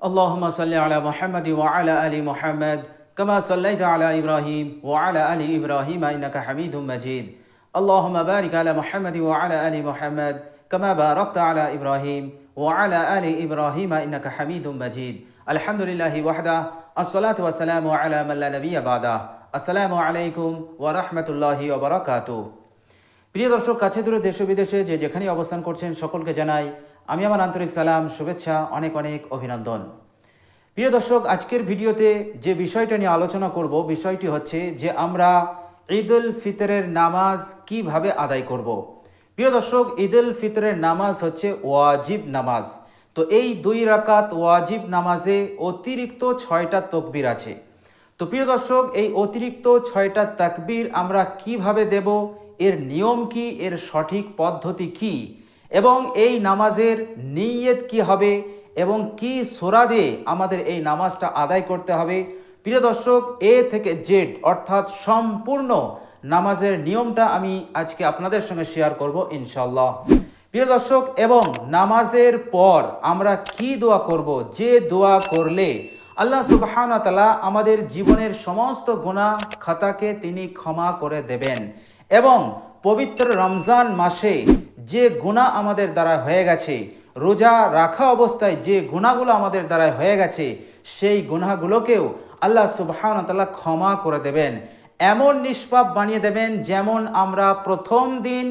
اللهم صل على محمد وعلى آل محمد كما صليت على إبراهيم وعلى آل إبراهيم إنك حميد مجيد اللهم بارك على محمد وعلى آل محمد كما باركت على إبراهيم وعلى آل إبراهيم إنك حميد مجيد الحمد لله وحده الصلاة والسلام على من لا نبي بعده السلام عليكم ورحمة الله وبركاته প্রিয় দর্শক, কাছে দূরে দেশ ও বিদেশে যে যেখানে অবস্থান করছেন সকলকে জানাই আমি আমার আন্তরিক সালাম, শুভেচ্ছা, অনেক অনেক অভিনন্দন। প্রিয় দর্শক, আজকের ভিডিওতে যে বিষয়টা নিয়ে আলোচনা করব বিষয়টি হচ্ছে যে আমরা ঈদ উল ফিতরের নামাজ কিভাবে আদায় করব। প্রিয় দর্শক, ঈদ উল ফিতরের নামাজ হচ্ছে ওয়াজিব নামাজ। তো এই 2 রাকাত ওয়াজিব নামাজে অতিরিক্ত 6টা তাকবীর আছে। তো প্রিয় দর্শক, এই অতিরিক্ত 6টা তাকবীর আমরা কিভাবে দেব, এর নিয়ম কি, এর সঠিক পদ্ধতি কি, এবং এই নামাজের নিয়ত কি হবে এবং কি সূরা দিয়ে আমাদের এই নামাজটা আদায় করতে হবে। প্রিয় দর্শক, এ থেকে জেড অর্থাৎ সম্পূর্ণ নামাজের নিয়মটা আমি আজকে আপনাদের সঙ্গে শেয়ার করব ইনশাআল্লাহ। প্রিয় দর্শক, এবং নামাজের পর আমরা কি দোয়া করব, যে দোয়া করলে আল্লাহ সুবহানাহু ওয়া তাআলা আমাদের জীবনের সমস্ত গুনাহ খাতাকে তিনি ক্ষমা করে দেবেন, এবং পবিত্র রমজান মাসে যে গুনাহ আমাদের দ্বারা হয়ে গেছে, রোজা রাখা অবস্থায় যে গুনাহগুলো আমাদের দ্বারা হয়ে গেছে, সেই গুনাহগুলোকেও আল্লাহ সুবহানাহু ওয়া তাআলা ক্ষমা করে দেবেন, এমন নিষ্পাপ বানিয়ে দেবেন যেমন আমরা প্রথম দিন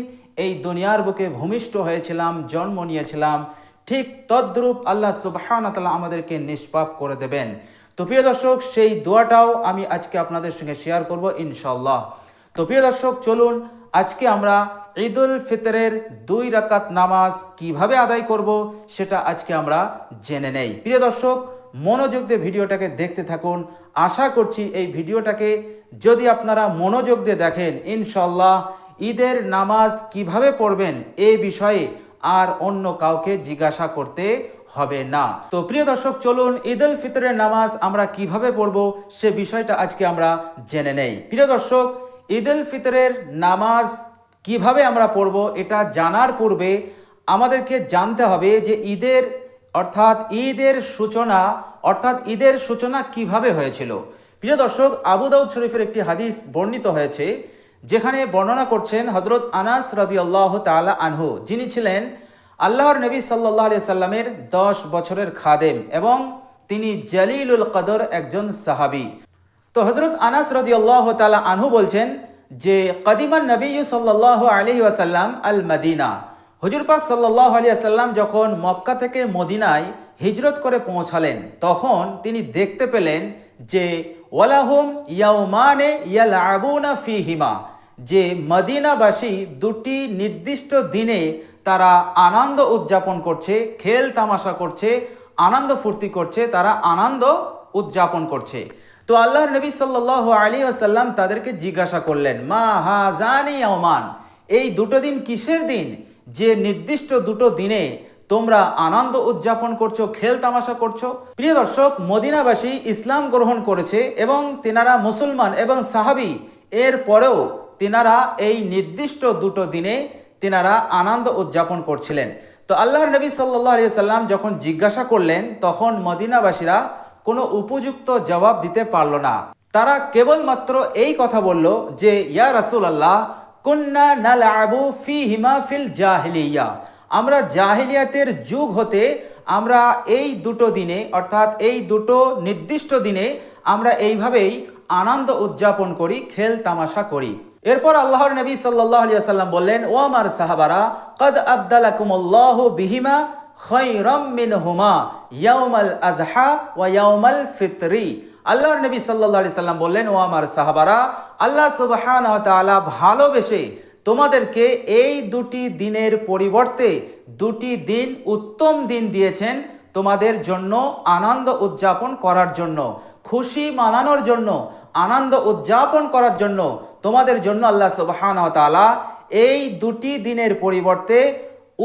এই দুনিয়ার বুকে ভূমিষ্ঠ হয়েছিলাম, জন্ম নিয়েছিলাম, ঠিক তদ্রূপ আল্লাহ সুবহানাহু ওয়া তাআলা আমাদেরকে নিষ্পাপ করে দেবেন। তো প্রিয় দর্শক, সেই দোয়াটাও আমি আজকে আপনাদের সঙ্গে শেয়ার করব ইনশাআল্লাহ। তো প্রিয় দর্শক, চলুন আজকে আমরা ঈদ উল ফিতরের 2 রাকাত নামাজ কিভাবে আদায় করব সেটা আজকে আমরা জেনে নেই। প্রিয় দর্শক, মনোযোগ দিয়ে ভিডিওটাকে দেখতে থাকুন। আশা করছি এই ভিডিওটাকে যদি আপনারা মনোযোগ দিয়ে দেখেন, ইনশাআল্লাহ ঈদের নামাজ কিভাবে পড়বেন এই বিষয়ে আর অন্য কাউকে জিজ্ঞাসা করতে হবে না। তো প্রিয় দর্শক, চলুন ঈদ উল ফিতরের নামাজ আমরা কিভাবে পড়ব সে বিষয়টা আজকে আমরা জেনে নেই। প্রিয় দর্শক, ঈদ উল ফিতরের নামাজ কিভাবে আমরা পড়ব এটা জানার পূর্বে আমাদেরকে জানতে হবে যে ঈদের সূচনা কিভাবে হয়েছিল। প্রিয় দর্শক, আবু দাউদ শরীফের একটি হাদিস বর্ণিত হয়েছে, যেখানে বর্ণনা করছেন হযরত আনাস রাদিয়াল্লাহু তাআলা আনহু, যিনি ছিলেন আল্লাহর নবী সাল্লাল্লাহু আলাইহি সাল্লামের 10 বছরের খাদেম এবং তিনি জলিলুল কদর একজন সাহাবী। তো হযরত আনাস রাদিয়াল্লাহু তাআলা আনহু বলছেন যে কদিমান নবী সাল্লাল্লাহু আলাইহি ওয়াসাল্লাম আল মদিনা, হুজুর পাক সাল্লাল্লাহু আলাইহি ওয়াসাল্লাম যখন মক্কা থেকে মদিনায় হিজরত করে পৌঁছালেন, তখন তিনি দেখতে পেলেন যে ওয়ালাহুম ইয়াউমানে ইয়ালআবুনা ফীহিমা, যে মদিনাবাসী 2টি নির্দিষ্ট দিনে তারা আনন্দ উদযাপন করছে, খেল তামাশা করছে, আনন্দ ফুর্তি করছে, তারা আনন্দ উদযাপন করছে। তো আল্লাহর নবী সাল্লাল্লাহু আলাইহি ওয়াসাল্লাম তাদেরকে জিজ্ঞাসা করলেন, মা হাজানি ইয়াউমান, এই 2টো দিন কিসের দিন যে নির্দিষ্ট 2টো দিনে তোমরা আনন্দ উদযাপন করছো, খেল তামাশা করছো? প্রিয় দর্শক, মদিনাবাসী ইসলাম গ্রহণ করেছে এবং তেনারা মুসলমান এবং সাহাবী, এর পরেও তেনারা এই নির্দিষ্ট 2টো দিনে তেনারা আনন্দ উদযাপন করছিলেন। তো আল্লাহর নবী সাল্লাল্লাহু আলাইহি ওয়াসাল্লাম যখন জিজ্ঞাসা করলেন, তখন মদিনাবাসীরা কোনো উপযুক্ত জবাব দিতে পারল না। তারা কেবলমাত্র এই কথা বলল যে ইয়া রাসূলুল্লাহ, কুন্না নালআবু ফীহিমা ফিল জাহিলিয়া, আমরা জাহিলিয়াতের যুগ হতে আমরা এই 2টো দিনে অর্থাৎ এই 2টো নির্দিষ্ট দিনে আমরা এইভাবেই আনন্দ উদযাপন করি, খেল তামাশা করি। এরপর আল্লাহর নবী সাল্লাল্লাহু আলাইহি ওয়াসাল্লাম বললেন, ও আমার সাহাবারা, কদ আবদালাকুমুল্লাহু বিহিমা খায়রাম মিনহুমা ইয়াউমাল আযহা ওয়া ইয়াউমাল ফিতরি। আল্লাহর নবী সাল্লাল্লাহু আলাইহি সাল্লাম বললেন, ও আমার সাহাবারা, আল্লাহ সুবহানাহু ওয়া তাআলা ভালোবেসে তোমাদেরকে এই 2টি দিনের পরিবর্তে 2টি দিন উত্তম দিন দিয়েছেন তোমাদের জন্য আনন্দ উদযাপন করার জন্য, খুশি মানানোর জন্য, আনন্দ উদযাপন করার জন্য তোমাদের জন্য আল্লাহ সুবহানাহু ওয়া তাআলা এই 2টি দিনের পরিবর্তে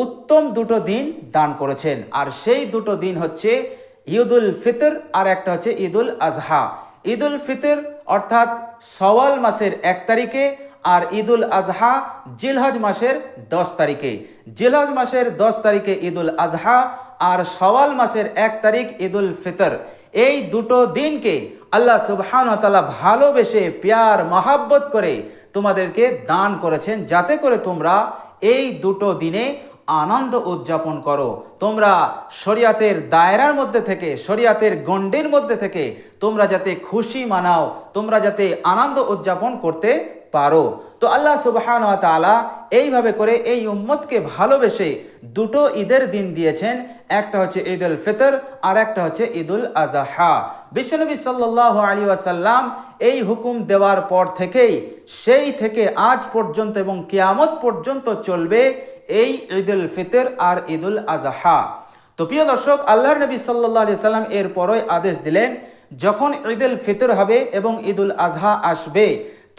উত্তম 2টো দিন দান করেছেন। আর সেই 2টো দিন হচ্ছে ঈদ উল ফিতর আর একটা হচ্ছে ঈদ উল আজহা। ঈদ উল ফিতর অর্থাৎ শাওয়াল মাসের 1 তারিখে, আর ঈদ উল আজহা জিলহজ মাসের 10 তারিখে। জিলহজ মাসের 10 তারিখে ঈদ উল আজহা আর শাওয়াল মাসের 1 তারিখ ঈদুল ফিতর। এই দুটো দিনকে আল্লাহ সুবহানাহু ওয়া তাআলা ভালোবেসে প্যার মহাব্বত করে তোমাদেরকে দান করেছেন, যাতে করে তোমরা এই দুটো দিনে আনন্দ উদযাপন করো। তোমরা শরিয়াতের দায়রার মধ্যে থেকে, শরিয়াতের গণ্ডির মধ্যে থেকে তোমরা যাতে খুশি মানাও, তোমরা যাতে আনন্দ উদযাপন করতে পারো। তো আল্লাহ সুবহানাহু ওয়া তাআলা এইভাবে করে এই উম্মতকে ভালোবেসে দুটো ঈদের দিন দিয়েছেন, একটা হচ্ছে ঈদুল ফিতর আর একটা হচ্ছে ঈদুল আযহা। বিশ্বনবী সাল্লাল্লাহু আলাইহি ওয়াসাল্লাম এই হুকুম দেওয়ার পর থেকেই, সেই থেকে আজ পর্যন্ত এবং কিয়ামত পর্যন্ত চলবে এই ঈদুল ফিতর আর ঈদুল আযহা। তো প্রিয় দর্শক, আল্লাহর নবী সাল্লাল্লাহু আলাইহি সাল্লাম এর পরই আদেশ দিলেন, যখন ঈদুল ফিতর হবে এবং ঈদুল আযহা আসবে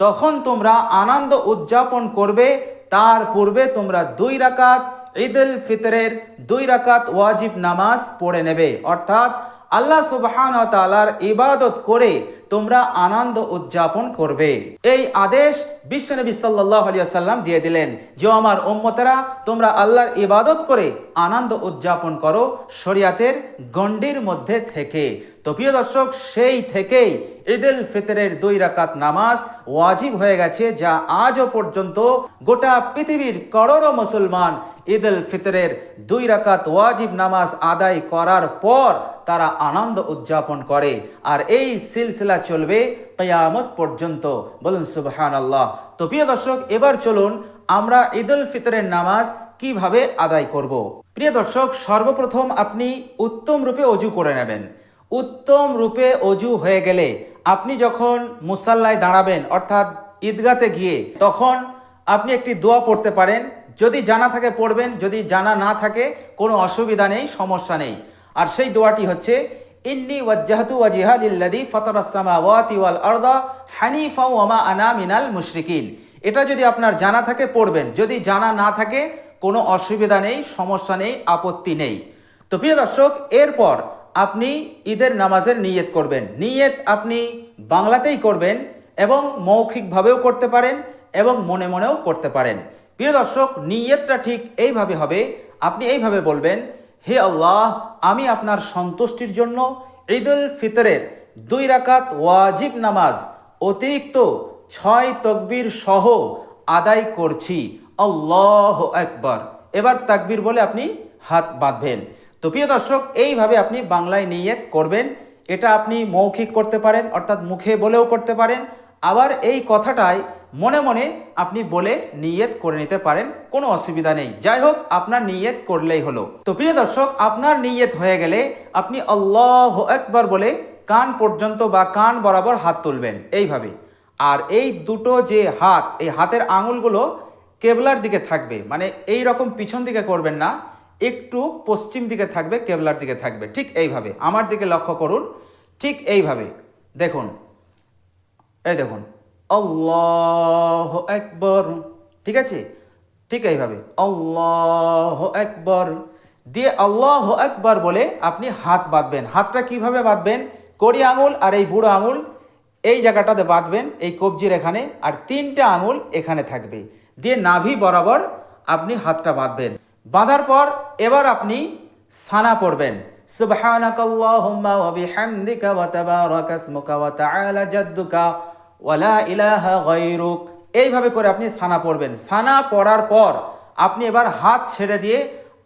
তখন তোমরা আনন্দ উদযাপন করবে। তার পূর্বে তোমরা 2 রাকাত ঈদুল ফিতরের 2 রাকাত ওয়াজিব নামাজ পড়ে নেবে, অর্থাৎ আল্লাহ সুবহানাহু ওয়া তাআলার ইবাদত করে তোমরা আনন্দ উদযাপন করবে। এই আদেশ বিশ্বনবী সাল্লাল্লাহু আলাইহি ওয়াসাল্লাম দিয়ে দিলেন যে আমার উম্মতেরা, তোমরা আল্লাহর ইবাদত করে আনন্দ উদযাপন করো শরিয়াতের গণ্ডির মধ্যে থেকে। তো প্রিয় দর্শক, সেই থেকেই ঈদুল ফিতরের 2 রাকাত নামাজ ওয়াজিব হয়ে গেছে, যা আজও পর্যন্ত গোটা পৃথিবীর করোড়ো মুসলমান ঈদুল ফিতরের 2 রাকাত ওয়াজিব নামাজ আদায় করার পর তারা আনন্দ উদযাপন করে। আর এই সিলসিলা চলবে কিয়ামত পর্যন্ত। বলুন সুবহানাল্লাহ। তো প্রিয় দর্শক, এবার চলুন আমরা ঈদুল ফিতরের নামাজ কিভাবে আদায় করব। প্রিয় দর্শক, সর্বপ্রথম আপনি উত্তম রূপে ওযু করে নেবেন। উত্তম রূপে ওযু হয়ে গেলে আপনি যখন মুসাল্লায় দাঁড়াবেন, অর্থাৎ ঈদগাতে গিয়ে, তখন আপনি একটি দোয়া পড়তে পারেন। যদি জানা থাকে পড়বেন, যদি জানা না থাকে কোনো অসুবিধা নেই, সমস্যা নেই। আর সেই দোয়াটি হচ্ছে, ইন্নী ওয়াজ্জাহতু ওয়াজহিয়া লিল্লাযী ফাতারাস সামাওয়াতি ওয়াল আরদা হানিফা ওয়া মা আনা মিনাল মুশরিকিন। এটা যদি আপনার জানা থাকে পড়বেন, যদি জানা না থাকে কোনো অসুবিধা নেই, সমস্যা নেই, আপত্তি নেই। তো প্রিয় দর্শক, এরপর আপনি ঈদের নামাজের নিয়ত করবেন। নিয়ত আপনি বাংলাতেই করবেন এবং মৌখিকভাবেও করতে পারেন এবং মনে মনেও করতে পারেন। প্রিয় দর্শক, নিয়তটা ঠিক এইভাবে হবে। আপনি এইভাবে বলবেন, হে আল্লাহ, আমি আপনার সন্তুষ্টির জন্য ঈদুল ফিতরের 2 রাকাত ওয়াজিব নামাজ অতিরিক্ত 6 তাকবীর সহ আদায় করছি। আল্লাহু আকবার। এবার তাকবীর বলে আপনি হাত বাঁধবেন। তো প্রিয় দর্শক, এইভাবে আপনি বাংলায় নিয়ত করবেন। এটা আপনি মৌখিক করতে পারেন, অর্থাৎ মুখে বলেও করতে পারেন। আবার এই কথাটাই মনে মনে আপনি বলে নিয়ত করে নিতে পারেন, কোনো অসুবিধা নেই। যাই হোক, আপনার নিয়ত করলেই হলো। তো প্রিয় দর্শক, আপনার নিয়ত হয়ে গেলে আপনি আল্লাহু আকবার বলে কান পর্যন্ত বা কান বরাবর হাত তুলবেন এইভাবে। আর এই দুটো যে হাত, এই হাতের আঙুলগুলো কেবলার দিকে থাকবে, মানে এই রকম পিছন দিকে করবেন না, একটু পশ্চিম দিকে থাকবে, কেবলার দিকে থাকবে। ঠিক এইভাবে আমার দিকে লক্ষ্য করুন, ঠিক এইভাবে দেখুন, এই দেখুন, আল্লাহু আকবার। ঠিক আছে, ঠিক এইভাবে আল্লাহু আকবার দিয়ে আল্লাহু আকবার বলে আপনি হাত বাঁধবেন। হাতটা কিভাবে বাঁধবেন? কড়ি আঙুল আর এই বুড়ো আঙুল এই জায়গাটাতে বাঁধবেন, এই কবজির এখানে, আর 3টে আঙুল এখানে থাকবে, দিয়ে নাভি বরাবর আপনি হাতটা বাঁধবেন। বাঁধার পর এবার আপনি সানা পড়বেন, সুবহানাকাল্লাহুম্মা ওয়া বিহামদিকা ওয়া তাবারাকা ইসমুকা ওয়া তাআলা জাদ্দুকা ওয়া লা ইলাহা গায়রুক। এইভাবে করে আপনি সানা পড়বেন। সানা পড়ার পর আপনি এবার হাত ছেড়ে দিয়ে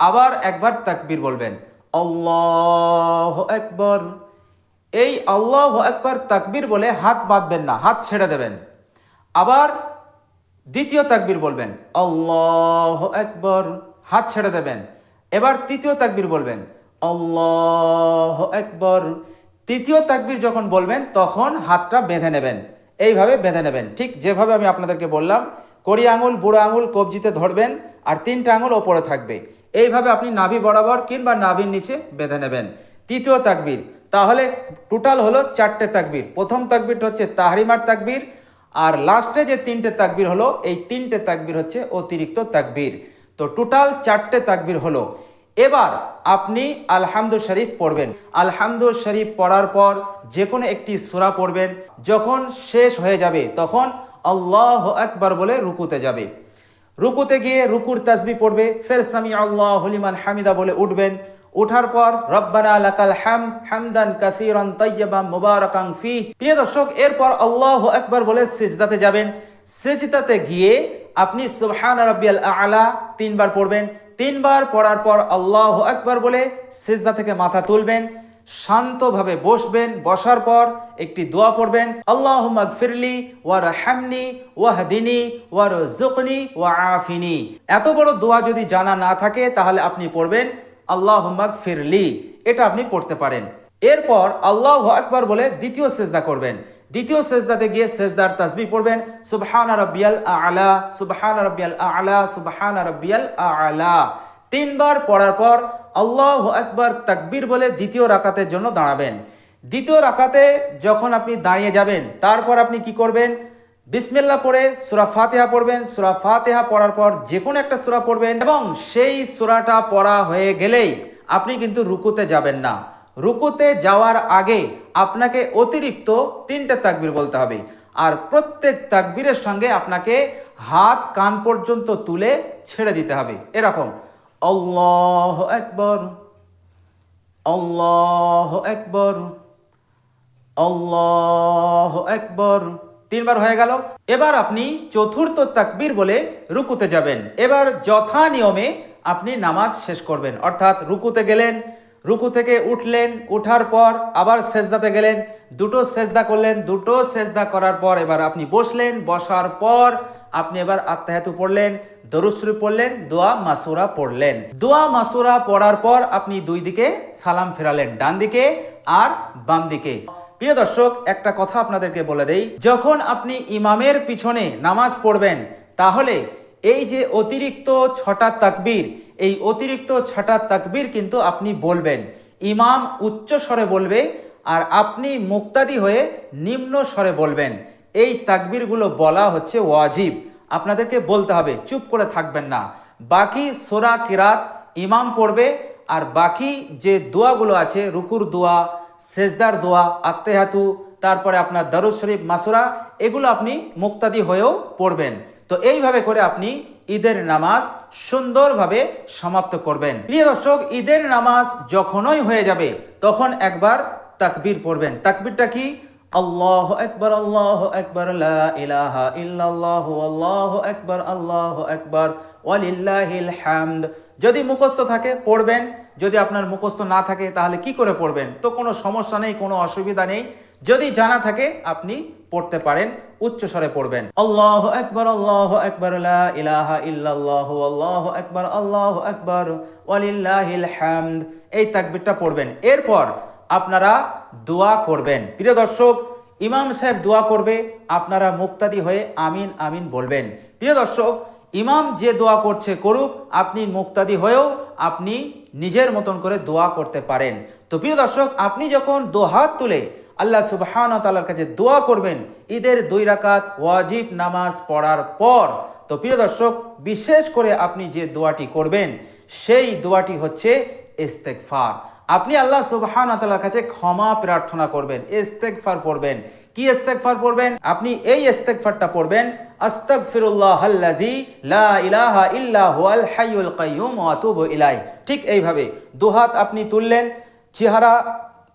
আবার একবার তাকবীর বলবেন, আল্লাহু আকবার। এই আল্লাহু আকবার তাকবীর বলে হাত বাঁধবেন না, হাত ছেড়ে দেবেন। আবার দ্বিতীয় তাকবীর বলবেন, আল্লাহু আকবার, হাত ছেড়ে দেবেন। এবার তৃতীয় তাকবীর বলবেন, আল্লাহু আকবার। তৃতীয় তাকবীর যখন বলবেন তখন হাতটা বেঁধে নেবেন, এইভাবে বেঁধে নেবেন, ঠিক যেভাবে আমি আপনাদেরকে বললাম। কড়ি আঙুল বুড়ো আঙুল কবজিতে ধরবেন আর 3টে আঙুল ওপরে থাকবে। এইভাবে আপনি নাভি বরাবর কিংবা নাভির নিচে বেঁধে নেবেন। তৃতীয় তাকবীর, তাহলে টোটাল হলো 4টে তাকবীর। প্রথম তাকবীরটা হচ্ছে তাহরিমার তাকবীর, আর লাস্টে যে 3টে তাকবীর হলো, এই 3টে তাকবীর হচ্ছে অতিরিক্ত তাকবীর। তো টোটাল 4টে তাকবীর হলো। এবার আপনি আলহামদু শরীফ পড়বেন। আলহামদু শরীফ পড়ার পর যে কোনো একটি সূরা পড়বেন। যখন শেষ হয়ে যাবে তখন আল্লাহু আকবার বলে রুকুতে যাবে। রুকুতে গিয়ে রুকুর তাসবিহ পড়বে, ফের সামি আল্লাহু লিমান হামিদা বলে উঠবেন। ওঠার পর রব্বানা লাকাল হামদ হামদান কাসীরান তাইয়্যিবান মুবারাকান ফিহ। প্রিয় দর্শক, এরপর আল্লাহু আকবার বলে সিজদাতে যাবেন। সিজদাতে গিয়ে আপনি সুবহান রাব্বিয়াল আ'লা 3 বার পড়বেন। 3 বার পড়ার পর আল্লাহু আকবার বলে সিজদা থেকে মাথা তুলবেন, শান্তভাবে বসবেন। বসার পর একটি দোয়া পড়বেন, আল্লাহুম্মা গফিরলি ওয়ারহামনি ওয়াহদিনি ওয়ারযুকনি ওয়াআফিনি। এত বড় দোয়া যদি জানা না থাকে তাহলে আপনি পড়বেন আল্লাহুম্মা গফিরলি, এটা আপনি পড়তে পারেন। এরপর আল্লাহু আকবার বলে দ্বিতীয় সিজদা করবেন। দ্বিতীয় সিজদাতে গিয়ে সিজদার তাসবিহ পড়বেন, সুবহান রাব্বিয়াল আ'লা সুবহান রাব্বিয়াল আ'লা সুবহান রাব্বিয়াল আ'লা। 3 বার পড়ার পর আল্লাহু আকবার তাকবীর বলে দ্বিতীয় রাকাতের জন্য দাঁড়াবেন। দ্বিতীয় রাকাতে যখন আপনি দাঁড়িয়ে যাবেন, তারপর আপনি কি করবেন, বিসমিল্লাহ পড়ে সূরা ফাতিহা পড়বেন। সূরা ফাতিহা পড়ার পর যে কোনো একটা সূরা পড়বেন এবং সেই সূরাটা পড়া হয়ে গেলেই আপনি কিন্তু রুকুতে যাবেন না। রুকুতে যাওয়ার আগে আপনাকে অতিরিক্ত 3টে তাকবীর বলতে হবে, আর প্রত্যেক তাকবীরের সঙ্গে আপনাকে হাত কান পর্যন্ত তুলে ছেড়ে দিতে হবে, এরকম আল্লাহু আকবার আল্লাহু আকবার আল্লাহু আকবার। 3 বার হয়ে গেল। এবার আপনি চতুর্থ তাকবীর বলে রুকুতে যাবেন। এবার যথা নিয়মে আপনি নামাজ শেষ করবেন, অর্থাৎ রুকুতে গেলেন, রুকু থেকে উঠলেন, উঠার পর আবার সেজদাতে গেলেন, দুটো সেজদা করলেন, দুটো সেজদা করার পর এবার আপনি বসলেন। বসার পর আপনি এবার আত্তাহিয়াতু পড়লেন, দরুদ শরীফ পড়লেন, দোয়া মাসুরা পড়লেন। দোয়া মাসুরা পড়ার পর আপনি দুই দিকে সালাম ফেরালেন, ডান দিকে আর বাম দিকে। প্রিয় দর্শক, একটা কথা আপনাদেরকে বলে দেই, যখন আপনি ইমামের পিছনে নামাজ পড়বেন তাহলে এই যে অতিরিক্ত 6টা তাকবীর, এই অতিরিক্ত 6টা তাকবীর কিন্তু আপনি বলবেন। ইমাম উচ্চ স্বরে বলবে আর আপনি মুক্তাদি হয়ে নিম্ন স্বরে বলবেন। এই তাকবীরগুলো বলা হচ্ছে ওয়াজিব, আপনাদেরকে বলতে হবে, চুপ করে থাকবেন না। বাকি সূরা কিরাত ইমাম পড়বে, আর বাকি যে দোয়াগুলো আছে, রুকুর দোয়া, সেজদার দোয়া, আত্তাহিয়াতু, তারপরে আপনার দরুদ শরীফ, মাসুরা, এগুলো আপনি মুক্তাদি হয়েও পড়বেন। তো এইভাবে করে আপনি ঈদের নামাজ সুন্দরভাবে সমাপ্ত করবেন। প্রিয় দর্শক, ঈদের নামাজ যখনই হয়ে যাবে তখন একবার তাকবীর পড়বেন। তাকবীরটা কি? আল্লাহু আকবার আল্লাহু আকবার লা ইলাহা ইল্লাল্লাহু আল্লাহু আকবার ওয়ালিল্লাহিল হামদ। যদি মুখস্থ থাকে পড়বেন, যদি আপনার মুখস্থ না থাকে তাহলে কি করে পড়বেন? তো কোনো সমস্যা নেই, কোনো অসুবিধা নেই। যদি জানা থাকে আপনি পড়তে পারেন, উচ্চ স্বরে পড়বেন। আল্লাহু আকবার লা ইলাহা ইল্লাল্লাহু আল্লাহু আকবার ওয়ালিল্লাহিল হামদ। এই তাকবীরটা পড়বেন। এরপর আপনারা দোয়া করবেন। প্রিয় দর্শক, ইমাম সাহেব দোয়া করবে, আপনারা মুক্তাদি হয়ে আমিন আমিন বলবেন। প্রিয় দর্শক, ইমাম যে দোয়া করছে করুক, আপনি মুক্তাদি হয়েও আপনি নিজের মতন করে দোয়া করতে পারেন। তো প্রিয় দর্শক, আপনি যখন দুহাত তুলে আল্লাহ সুবহানাহু ওয়া তাআলার কাছে দোয়া করবেন ঈদের 2 রাকাত ওয়াজিব নামাজ পড়ার পর, তো প্রিয় দর্শক, বিশেষ করে আপনি যে দোয়াটি করবেন সেই দোয়াটি হচ্ছে ইস্তেগফার। আপনি আল্লাহ সুবহানাহু ওয়া তাআলার কাছে ক্ষমা প্রার্থনা করবেন, ইস্তেগফার পড়বেন। কি ইস্তেগফার পড়বেন? আপনি এই ইস্তেগফারটা পড়বেন, আস্তাগফিরুল্লাহাল্লাযী লা ইলাহা ইল্লা হুয়াল হাইয়ুল কাইয়্যুম ওয়া আতুবু ইলাইহি। ঠিক এইভাবে দুহাত আপনি তুললেন, চেহারা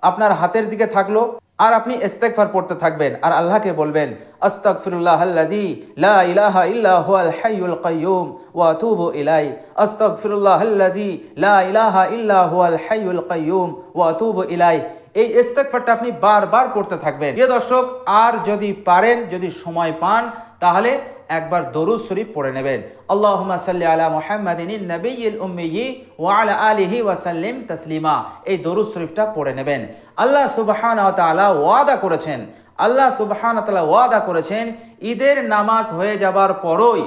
আপনার হাতের দিকে থাকলো, আর আপনি ইস্তেগফার পড়তে থাকবেন আর আল্লাহকে বলবেন, আস্তাগফিরুল্লাহাল্লাযী লা ইলাহা ইল্লা হুয়াল হাইয়ুল কাইয়্যুম ওয়া আতুবু ইলাইহি আস্তাগফিরুল্লাহাল্লাযী লা ইলাহা ইল্লা হুয়াল হাইয়ুল কাইয়্যুম ওয়া আতুবু ইলাইহি। এই ইস্তেগফারটা আপনি বারবার পড়তে থাকবেন। প্রিয় দর্শক, আর যদি পারেন, যদি সময় পান, তাহলে একবার দরুদ শরীফ পড়ে নেবেন। আল্লাহুম্মা সাল্লি আলা মুহাম্মাদিন নাবিয়্যিল উম্মিয়্যি ওয়া আলা আলিহি ওয়া সাল্লিম তাসলিমা। এই দরুদ শরীফটা পড়ে নেবেন। আল্লাহ সুবহানাহু ওয়া তাআলা ওয়াদা করেছেন, আল্লাহ সুবহানাহু ওয়া তাআলা ওয়াদা করেছেন ঈদের নামাজ হয়ে যাবার পরই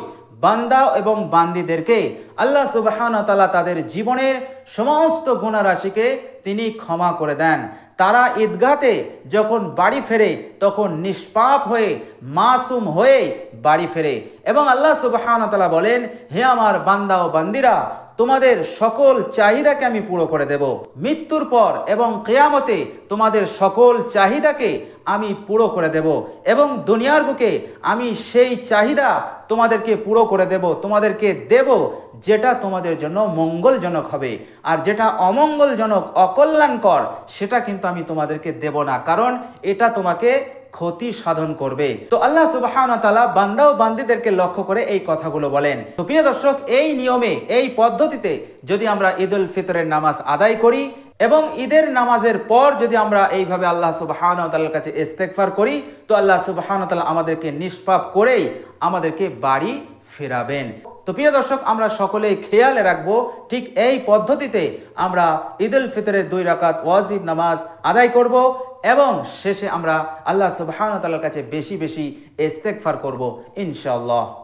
বান্দা এবং বান্দীদেরকে আল্লাহ সুবহানাহু ওয়া তাআলা তাদের জীবনের সমস্ত গুনাহ রাশিকে তিনি ক্ষমা করে দেন। তারা ঈদগাতে যখন বাড়ি ফেরে তখন নিষ্পাপ হয়ে, মাসুম হয়ে বাড়ি ফেরে। এবং আল্লাহ সুবহানাহু ওয়া তাআলা বলেন, হে আমার বান্দা ও বান্দিরা, তোমাদের সকল চাহিদাকে আমি পুরো করে দেব। মৃত্যুর পর এবং কিয়ামতে তোমাদের সকল চাহিদাকে আমি পুরো করে দেব এবং দুনিয়ার বুকে আমি সেই চাহিদা তোমাদেরকে পুরো করে দেব, তোমাদেরকে দেব যেটা তোমাদের জন্য মঙ্গলজনক হবে। আর যেটা অমঙ্গলজনক, অকল্যাণকর, সেটা কিন্তু আমি তোমাদেরকে দেব না, কারণ এটা তোমাকে ক্ষতি সাধন করবে। তো আল্লাহ সুবহানাহু ওয়া তাআলা বান্দা ও বান্দীদেরকে লক্ষ্য করে এই কথাগুলো বলেন। তো প্রিয় দর্শক, এই নিয়মে, এই পদ্ধতিতে যদি আমরা ঈদুল ফিতরের নামাজ আদায় করি এবং ঈদের নামাজের পর যদি আমরা এইভাবে আল্লাহ সুবহানাহু ওয়া তাআলার কাছে ইস্তেগফার করি, তো আল্লাহ সুবহানাহু ওয়া তাআলা আমাদেরকে নিষ্পাপ করেই আমাদেরকে বাড়ি ফেরাবেন। তো প্রিয় দর্শক, আমরা সকলেই খেয়ালে রাখবো ঠিক এই পদ্ধতিতে আমরা ঈদুল ফিতরের 2 রাকাত ওয়াজিব নামাজ আদায় করব এবং শেষে আমরা আল্লাহ সুবহানাহু ওয়া তাআলার কাছে বেশি বেশি ইস্তেগফার করব ইনশাআল্লাহ।